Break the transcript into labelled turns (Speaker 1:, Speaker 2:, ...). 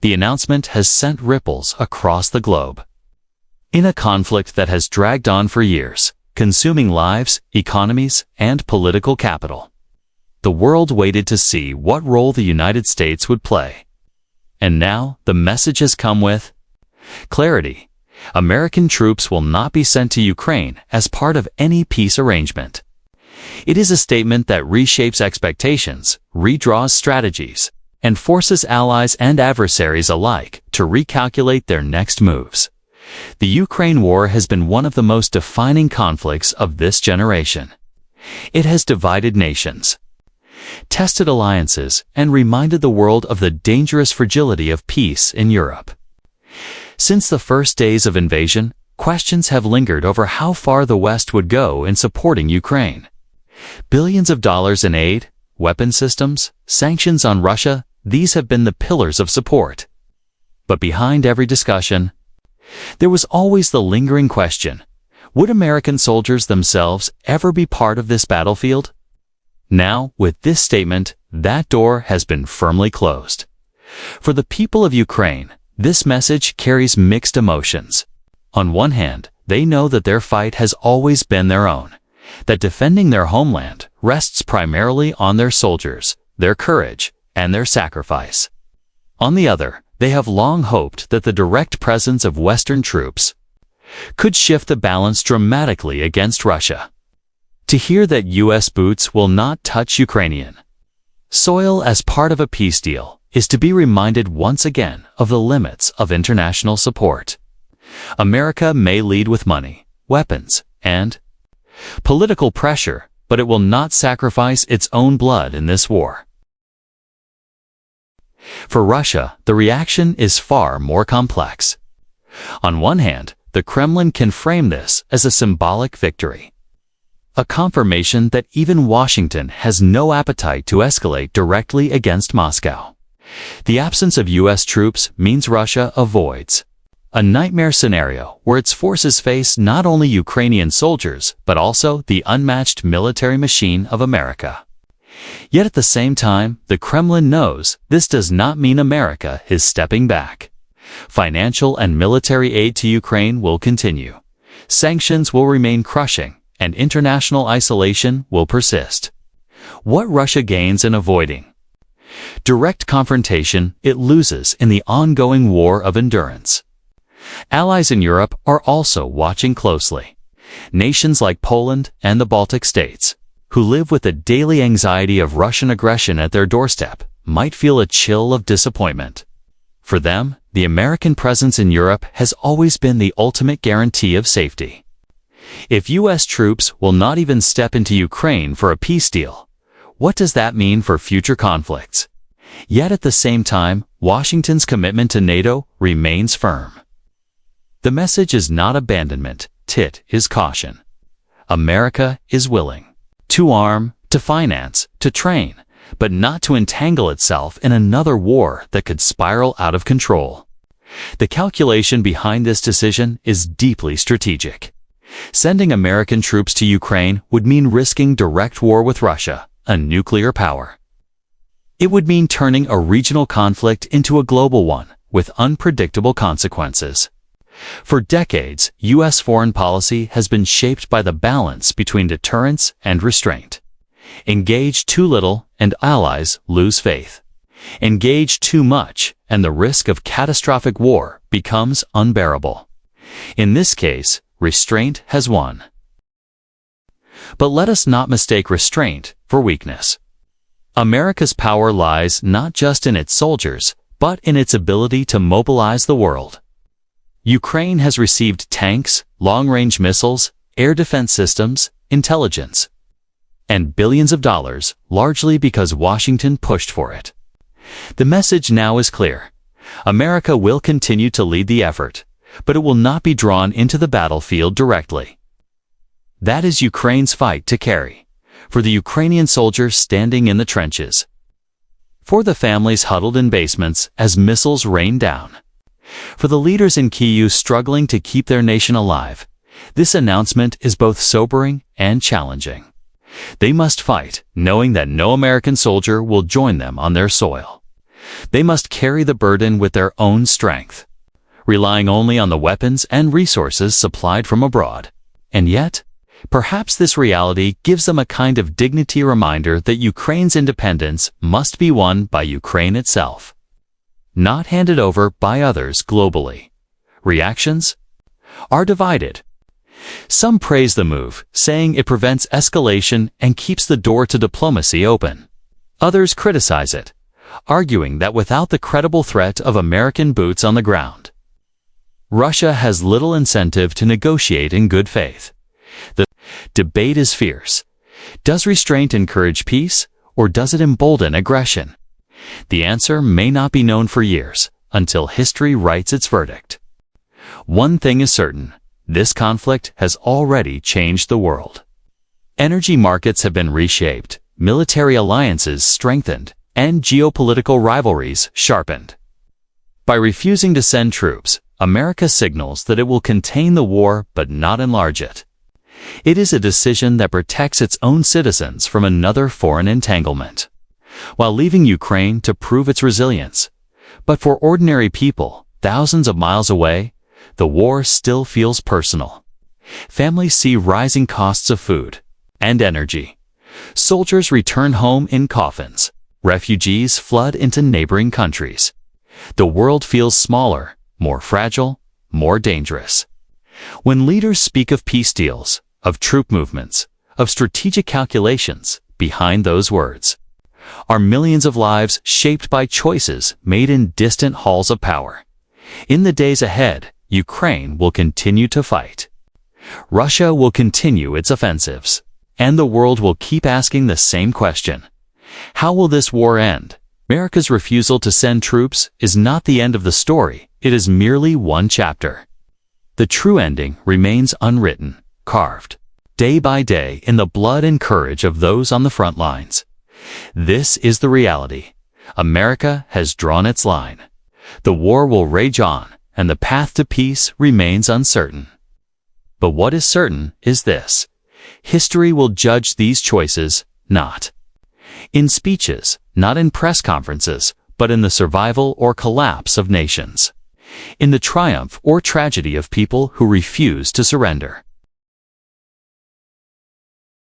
Speaker 1: The announcement has sent ripples across the globe. In a conflict that has dragged on for years, consuming lives, economies, and political capital, the world waited to see what role the United States would play. And now the message has come with clarity. American troops will not be sent to Ukraine as part of any peace arrangement. It is a statement that reshapes expectations, redraws strategies, and forces allies and adversaries alike to recalculate their next moves. The Ukraine war has been one of the most defining conflicts of this generation. It has divided nations, tested alliances, and reminded the world of the dangerous fragility of peace in Europe. Since the first days of invasion, questions have lingered over how far the West would go in supporting Ukraine. Billions of dollars in aid, weapon systems, sanctions on Russia, these have been the pillars of support. But behind every discussion, there was always the lingering question: would American soldiers themselves ever be part of this battlefield? Now, with this statement, that door has been firmly closed. For the people of Ukraine, this message carries mixed emotions. On one hand, they know that their fight has always been their own, that defending their homeland rests primarily on their soldiers, their courage, and their sacrifice. On the other, they have long hoped that the direct presence of Western troops could shift the balance dramatically against Russia. To hear that U.S. boots will not touch Ukrainian soil as part of a peace deal is to be reminded once again of the limits of international support. America may lead with money, weapons, and political pressure, but it will not sacrifice its own blood in this war. For Russia, the reaction is far more complex. On one hand, the Kremlin can frame this as a symbolic victory, a confirmation that even Washington has no appetite to escalate directly against Moscow. The absence of U.S. troops means Russia avoids a nightmare scenario where its forces face not only Ukrainian soldiers but also the unmatched military machine of America. Yet at the same time, the Kremlin knows this does not mean America is stepping back. Financial and military aid to Ukraine will continue. Sanctions will remain crushing, and international isolation will persist. What Russia gains in avoiding direct confrontation, it loses in the ongoing war of endurance. Allies in Europe are also watching closely. Nations like Poland and the Baltic states, who live with the daily anxiety of Russian aggression at their doorstep, might feel a chill of disappointment. For them, the American presence in Europe has always been the ultimate guarantee of safety. If U.S. troops will not even step into Ukraine for a peace deal, what does that mean for future conflicts? Yet at the same time, Washington's commitment to NATO remains firm. The message is not abandonment, it is caution. America is willing to arm, to finance, to train, but not to entangle itself in another war that could spiral out of control. The calculation behind this decision is deeply strategic. Sending American troops to Ukraine would mean risking direct war with Russia, a nuclear power. It would mean turning a regional conflict into a global one, with unpredictable consequences. For decades, U.S. foreign policy has been shaped by the balance between deterrence and restraint. Engage too little, and allies lose faith. Engage too much, and the risk of catastrophic war becomes unbearable. In this case, restraint has won. But let us not mistake restraint for weakness. America's power lies not just in its soldiers, but in its ability to mobilize the world. Ukraine has received tanks, long-range missiles, air defense systems, intelligence, and billions of dollars, largely because Washington pushed for it. The message now is clear. America will continue to lead the effort, but it will not be drawn into the battlefield directly. That is Ukraine's fight to carry, for the Ukrainian soldiers standing in the trenches, for the families huddled in basements as missiles rain down, for the leaders in Kyiv struggling to keep their nation alive. This announcement is both sobering and challenging. They must fight, knowing that no American soldier will join them on their soil. They must carry the burden with their own strength, relying only on the weapons and resources supplied from abroad. And yet, perhaps this reality gives them a kind of dignity reminder that Ukraine's independence must be won by Ukraine itself, not handed over by others globally. Reactions are divided. Some praise the move, saying it prevents escalation and keeps the door to diplomacy open. Others criticize it, arguing that without the credible threat of American boots on the ground, Russia has little incentive to negotiate in good faith. The debate is fierce. Does restraint encourage peace, or does it embolden aggression? The answer may not be known for years, until history writes its verdict. One thing is certain: this conflict has already changed the world. Energy markets have been reshaped, military alliances strengthened, and geopolitical rivalries sharpened. By refusing to send troops, America signals that it will contain the war but not enlarge it. It is a decision that protects its own citizens from another foreign entanglement, while leaving Ukraine to prove its resilience. But for ordinary people, thousands of miles away, the war still feels personal. Families see rising costs of food and energy. Soldiers return home in coffins. Refugees flood into neighboring countries. The world feels smaller, more fragile, more dangerous. When leaders speak of peace deals, of troop movements, of strategic calculations, behind those words are millions of lives shaped by choices made in distant halls of power. In the days ahead, Ukraine will continue to fight. Russia will continue its offensives. And the world will keep asking the same question: how will this war end? America's refusal to send troops is not the end of the story. It is merely one chapter. The true ending remains unwritten, carved day by day in the blood and courage of those on the front lines. This is the reality. America has drawn its line. The war will rage on, and the path to peace remains uncertain. But what is certain is this: history will judge these choices not in speeches, not in press conferences, but in the survival or collapse of nations, in the triumph or tragedy of people who refuse to surrender.